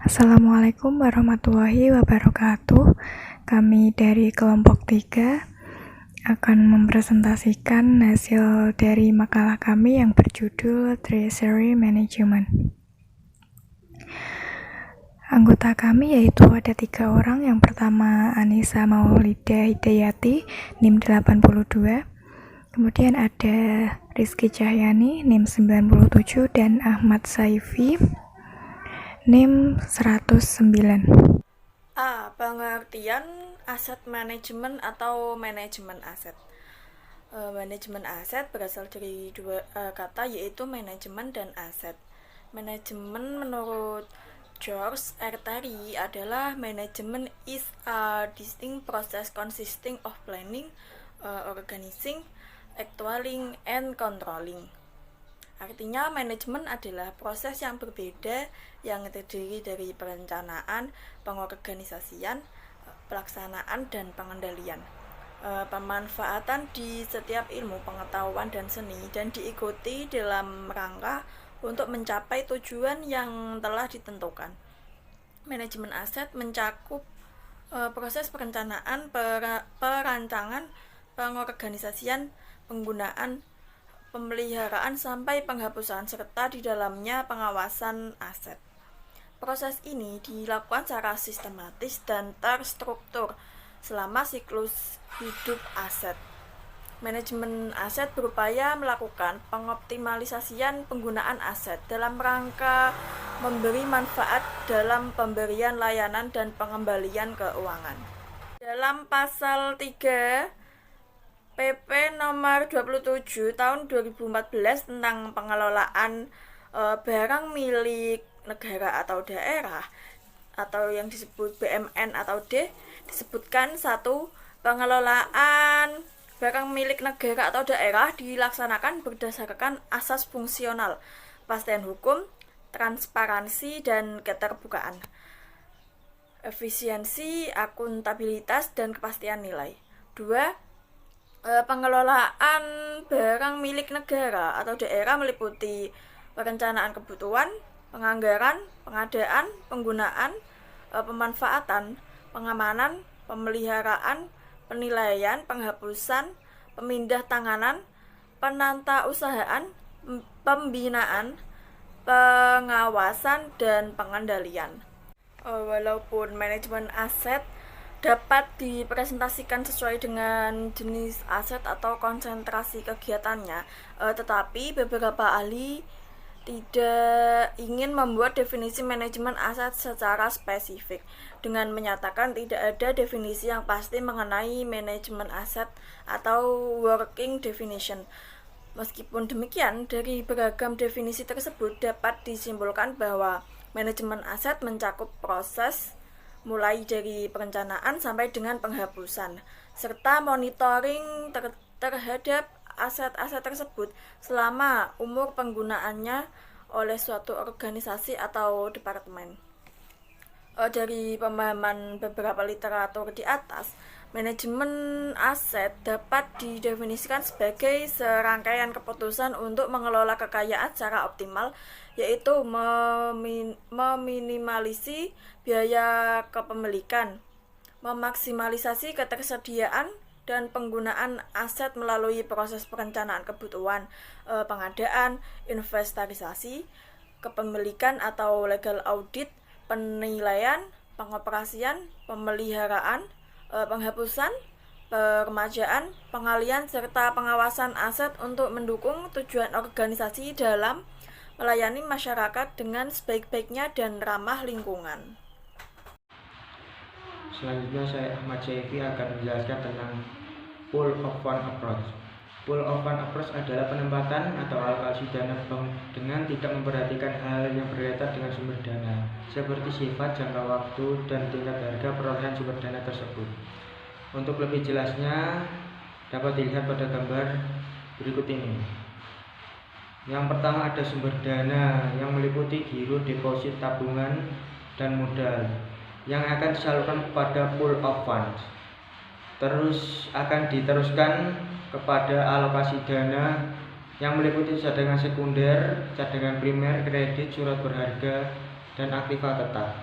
Assalamualaikum warahmatullahi wabarakatuh. Kami dari kelompok 3 akan mempresentasikan hasil dari makalah kami yang berjudul Treasury Management. Anggota kami yaitu ada 3 orang. Yang pertama Anissa Maulida Hidayati, NIM 82. Kemudian ada Rizky Cahyani, NIM 97, dan Ahmad Saifi, NIM 109. A. Pengertian aset manajemen atau manajemen aset. Manajemen aset berasal dari dua kata, yaitu manajemen dan aset. Manajemen menurut George R. Terry adalah manajemen is a distinct process consisting of planning, organizing, actualing, and controlling. Artinya, manajemen adalah proses yang berbeda yang terdiri dari perencanaan, pengorganisasian, pelaksanaan, dan pengendalian. Pemanfaatan di setiap ilmu, pengetahuan, dan seni, dan diikuti dalam rangka untuk mencapai tujuan yang telah ditentukan. Manajemen aset mencakup proses perencanaan, perancangan, pengorganisasian, penggunaan, pemeliharaan sampai penghapusan, serta di dalamnya pengawasan aset. Proses ini dilakukan secara sistematis dan terstruktur selama siklus hidup aset. Manajemen aset berupaya melakukan pengoptimalisasian penggunaan aset dalam rangka memberi manfaat dalam pemberian layanan dan pengembalian keuangan. Dalam pasal 3 PP nomor 27 tahun 2014 tentang pengelolaan barang milik negara atau daerah atau yang disebut BMN atau D, disebutkan 1. Pengelolaan barang milik negara atau daerah dilaksanakan berdasarkan asas fungsional, kepastian hukum, transparansi, dan keterbukaan, efisiensi, akuntabilitas, dan kepastian nilai. 2. Pengelolaan barang milik negara atau daerah meliputi perencanaan kebutuhan, penganggaran, pengadaan, penggunaan, pemanfaatan, pengamanan, pemeliharaan, penilaian, penghapusan, pemindah tanganan, penata usahaan, pembinaan, pengawasan, dan pengendalian. Walaupun manajemen aset dapat dipresentasikan sesuai dengan jenis aset atau konsentrasi kegiatannya, tetapi beberapa ahli tidak ingin membuat definisi manajemen aset secara spesifik dengan menyatakan tidak ada definisi yang pasti mengenai manajemen aset atau working definition. Meskipun demikian, dari beragam definisi tersebut dapat disimpulkan bahwa manajemen aset mencakup proses mulai dari perencanaan sampai dengan penghapusan, serta monitoring terhadap aset-aset tersebut selama umur penggunaannya oleh suatu organisasi atau departemen. Dari pemahaman beberapa literatur di atas, manajemen aset dapat didefinisikan sebagai serangkaian keputusan untuk mengelola kekayaan secara optimal, yaitu meminimalisasi biaya kepemilikan, memaksimalisasi ketersediaan dan penggunaan aset melalui proses perencanaan kebutuhan, pengadaan, inventarisasi, kepemilikan atau legal audit, penilaian, pengoperasian, pemeliharaan, penghapusan, peremajaan, pengalian, serta pengawasan aset untuk mendukung tujuan organisasi dalam melayani masyarakat dengan sebaik-baiknya dan ramah lingkungan. Selanjutnya saya Ahmad Saifi akan menjelaskan tentang pool of fund approach. Pool of fund approach adalah penempatan atau alokasi dana bank dengan tidak memperhatikan hal yang berkaitan dengan sumber dana, seperti sifat, jangka waktu, dan tingkat harga perolehan sumber dana tersebut. Untuk lebih jelasnya dapat dilihat pada gambar berikut ini. Yang pertama ada sumber dana yang meliputi giro, deposit, tabungan, dan modal yang akan disalurkan kepada pool of funds. Terus akan diteruskan kepada alokasi dana yang meliputi cadangan sekunder, cadangan primer, kredit, surat berharga, dan aktiva tetap.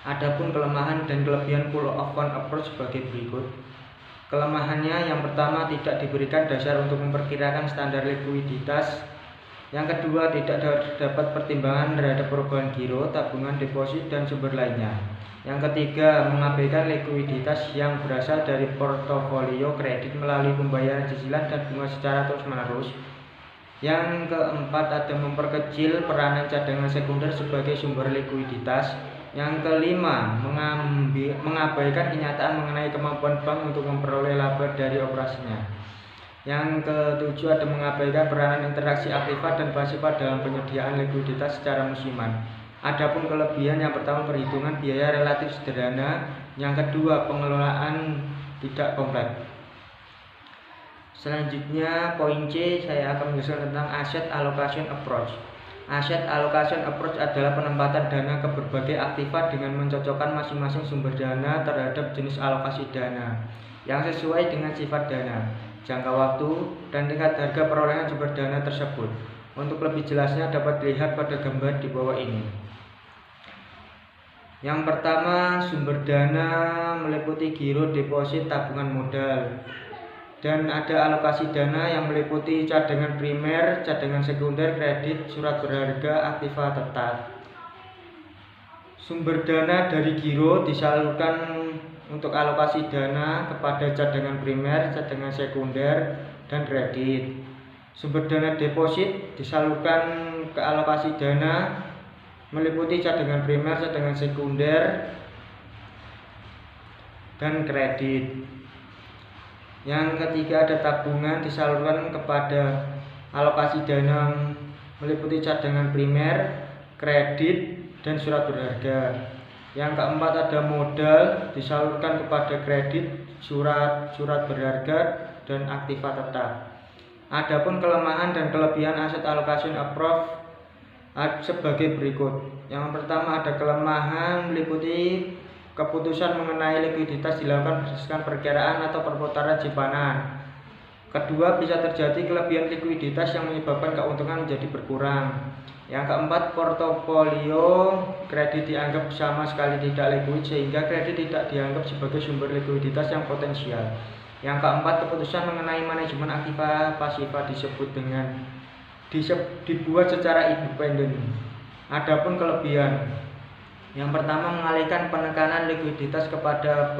Adapun kelemahan dan kelebihan pool of fund approach sebagai berikut. Kelemahannya yang pertama, tidak diberikan dasar untuk memperkirakan standar likuiditas. Yang kedua, tidak terdapat pertimbangan terhadap perubahan giro, tabungan, deposit, dan sumber lainnya. Yang ketiga, mengabaikan likuiditas yang berasal dari portofolio kredit melalui pembayaran cicilan dan bunga secara terus-menerus. Yang keempat, ada memperkecil peranan cadangan sekunder sebagai sumber likuiditas. Yang kelima, mengabaikan kenyataan mengenai kemampuan bank untuk memperoleh laba dari operasinya. Yang ketujuh, ada mengabaikan peranan interaksi aktiva dan pasifa dalam penyediaan likuiditas secara musiman. Adapun kelebihan, yang pertama, perhitungan biaya relatif sederhana. Yang kedua, pengelolaan tidak kompleks. Selanjutnya, poin C, saya akan menjelaskan tentang asset allocation approach. Asset allocation approach adalah penempatan dana ke berbagai aktiva dengan mencocokkan masing-masing sumber dana terhadap jenis alokasi dana yang sesuai dengan sifat dana, jangka waktu, dan tingkat harga perolehan sumber dana tersebut. Untuk lebih jelasnya dapat dilihat pada gambar di bawah ini. Yang pertama, sumber dana meliputi giro, deposit, tabungan modal. Dan ada alokasi dana yang meliputi cadangan primer, cadangan sekunder, kredit, surat berharga, aktiva tetap. Sumber dana dari giro disalurkan untuk alokasi dana kepada cadangan primer, cadangan sekunder, dan kredit. Sumber dana deposit disalurkan ke alokasi dana meliputi cadangan primer, cadangan sekunder, dan kredit. Yang ketiga, ada tabungan disalurkan kepada alokasi dana meliputi cadangan primer, kredit, dan surat berharga. Yang keempat, ada modal disalurkan kepada kredit, surat berharga, dan aktiva tetap. Adapun kelemahan dan kelebihan asset allocation approach sebagai berikut. Yang pertama, ada kelemahan meliputi keputusan mengenai likuiditas dilakukan berdasarkan perkiraan atau perputaran simpanan. Kedua, bisa terjadi kelebihan likuiditas yang menyebabkan keuntungan menjadi berkurang. Yang keempat, portofolio kredit dianggap sama sekali tidak likuid sehingga kredit tidak dianggap sebagai sumber likuiditas yang potensial. Yang keempat, keputusan mengenai manajemen aktiva pasifa dibuat secara independen. Adapun kelebihan, yang pertama, mengalihkan penekanan likuiditas kepada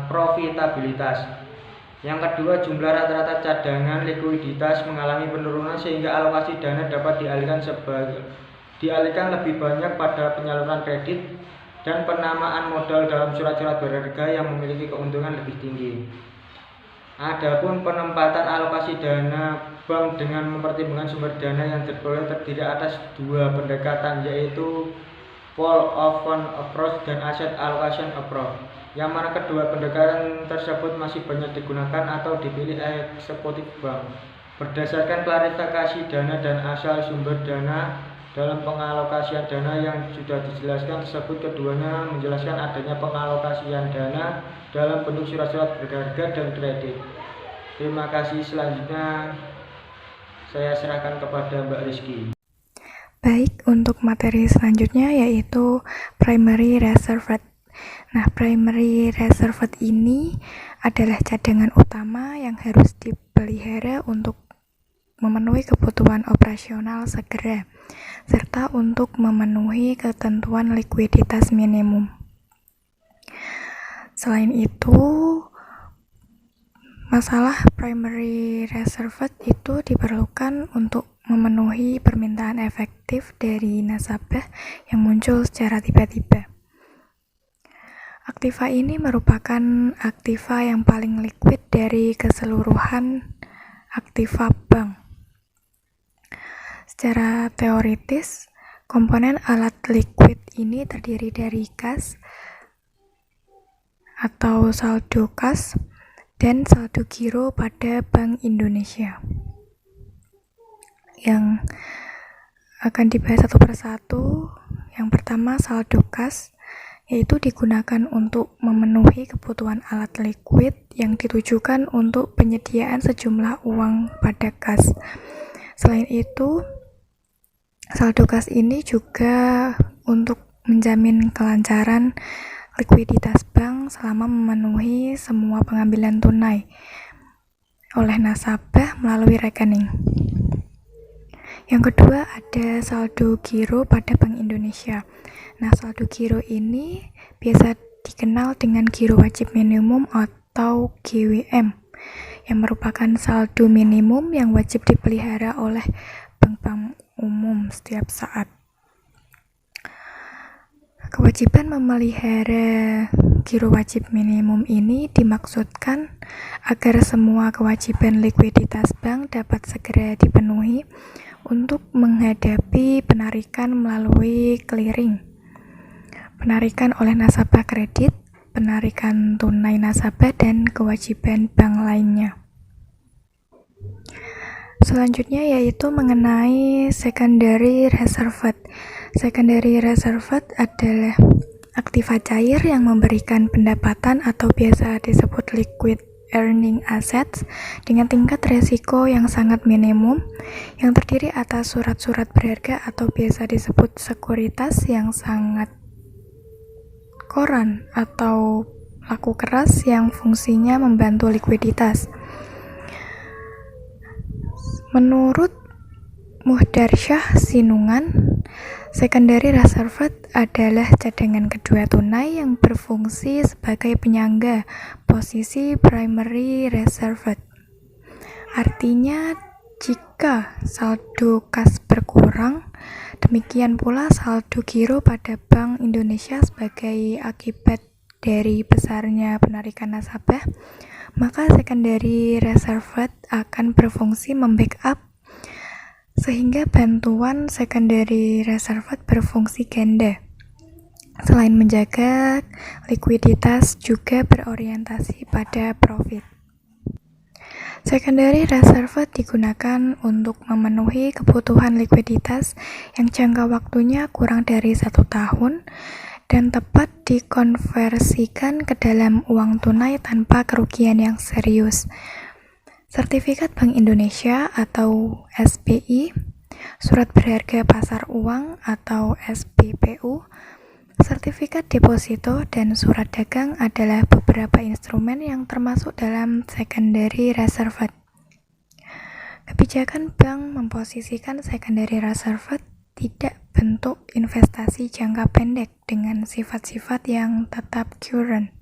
profitabilitas. Yang kedua, jumlah rata-rata cadangan likuiditas mengalami penurunan sehingga alokasi dana dapat dialihkan lebih banyak pada penyaluran kredit dan penamaan modal dalam surat-surat berharga yang memiliki keuntungan lebih tinggi. Adapun penempatan alokasi dana bank dengan mempertimbangkan sumber dana yang diperoleh terdiri atas dua pendekatan, yaitu pool of fund approach dan asset allocation approach, yang mana kedua pendekatan tersebut masih banyak digunakan atau dipilih eksekutif bank. Berdasarkan klarifikasi dana dan asal sumber dana dalam pengalokasian dana yang sudah dijelaskan tersebut, keduanya menjelaskan adanya pengalokasian dana dalam bentuk surat-surat berharga dan kredit. Terima kasih. Selanjutnya saya serahkan kepada Mbak Rizky. Baik, untuk materi selanjutnya yaitu primary reserve rate. Nah, primary reserve rate ini adalah cadangan utama yang harus dipelihara untuk memenuhi kebutuhan operasional segera, serta untuk memenuhi ketentuan likuiditas minimum. Selain itu, masalah primary reserve rate itu diperlukan untuk memenuhi permintaan efektif dari nasabah yang muncul secara tiba-tiba. Aktiva ini merupakan aktiva yang paling liquid dari keseluruhan aktiva bank. Secara teoritis, komponen alat liquid ini terdiri dari kas atau saldo kas dan saldo giro pada Bank Indonesia. Yang akan dibahas satu persatu. Yang pertama, saldo kas, yaitu digunakan untuk memenuhi kebutuhan alat liquid yang ditujukan untuk penyediaan sejumlah uang pada kas. Selain itu, saldo kas ini juga untuk menjamin kelancaran likuiditas bank selama memenuhi semua pengambilan tunai oleh nasabah melalui rekening. Yang kedua ada saldo giro pada Bank Indonesia. Nah, saldo giro ini biasa dikenal dengan giro wajib minimum atau GWM, yang merupakan saldo minimum yang wajib dipelihara oleh bank-bank umum setiap saat. Kewajiban memelihara giro wajib minimum ini dimaksudkan agar semua kewajiban likuiditas bank dapat segera dipenuhi untuk menghadapi penarikan melalui clearing, penarikan oleh nasabah kredit, penarikan tunai nasabah, dan kewajiban bank lainnya. Selanjutnya yaitu mengenai secondary reserve. Secondary reserve adalah aktiva cair yang memberikan pendapatan atau biasa disebut liquid earning assets dengan tingkat resiko yang sangat minimum, yang terdiri atas surat-surat berharga atau biasa disebut sekuritas yang sangat koran atau laku keras yang fungsinya membantu likuiditas. Menurut Muhdarsyah Sinungan, secondary reserve adalah cadangan kedua tunai yang berfungsi sebagai penyangga posisi primary reserve. Artinya, jika saldo kas berkurang, demikian pula saldo giro pada Bank Indonesia sebagai akibat dari besarnya penarikan nasabah, maka secondary reserve akan berfungsi membackup sehingga bantuan secondary reserve berfungsi ganda. Selain menjaga likuiditas, juga berorientasi pada profit. Secondary reserve digunakan untuk memenuhi kebutuhan likuiditas yang jangka waktunya kurang dari 1 tahun dan tepat dikonversikan ke dalam uang tunai tanpa kerugian yang serius. Sertifikat Bank Indonesia atau SBI, surat berharga pasar uang atau SBPU, sertifikat deposito, dan surat dagang adalah beberapa instrumen yang termasuk dalam secondary reserve. Kebijakan bank memposisikan secondary reserve tidak bentuk investasi jangka pendek dengan sifat-sifat yang tetap current.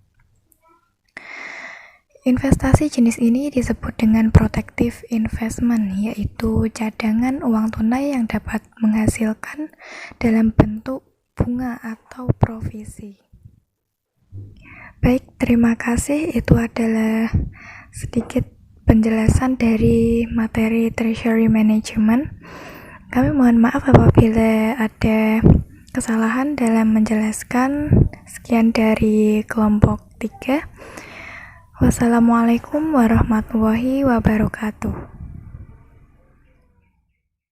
Investasi jenis ini disebut dengan protective investment, yaitu cadangan uang tunai yang dapat menghasilkan dalam bentuk bunga atau provisi. Baik, terima kasih. Itu adalah sedikit penjelasan dari materi Treasury Management. Kami mohon maaf apabila ada kesalahan dalam menjelaskan. Sekian dari kelompok 3. Wassalamualaikum warahmatullahi wabarakatuh.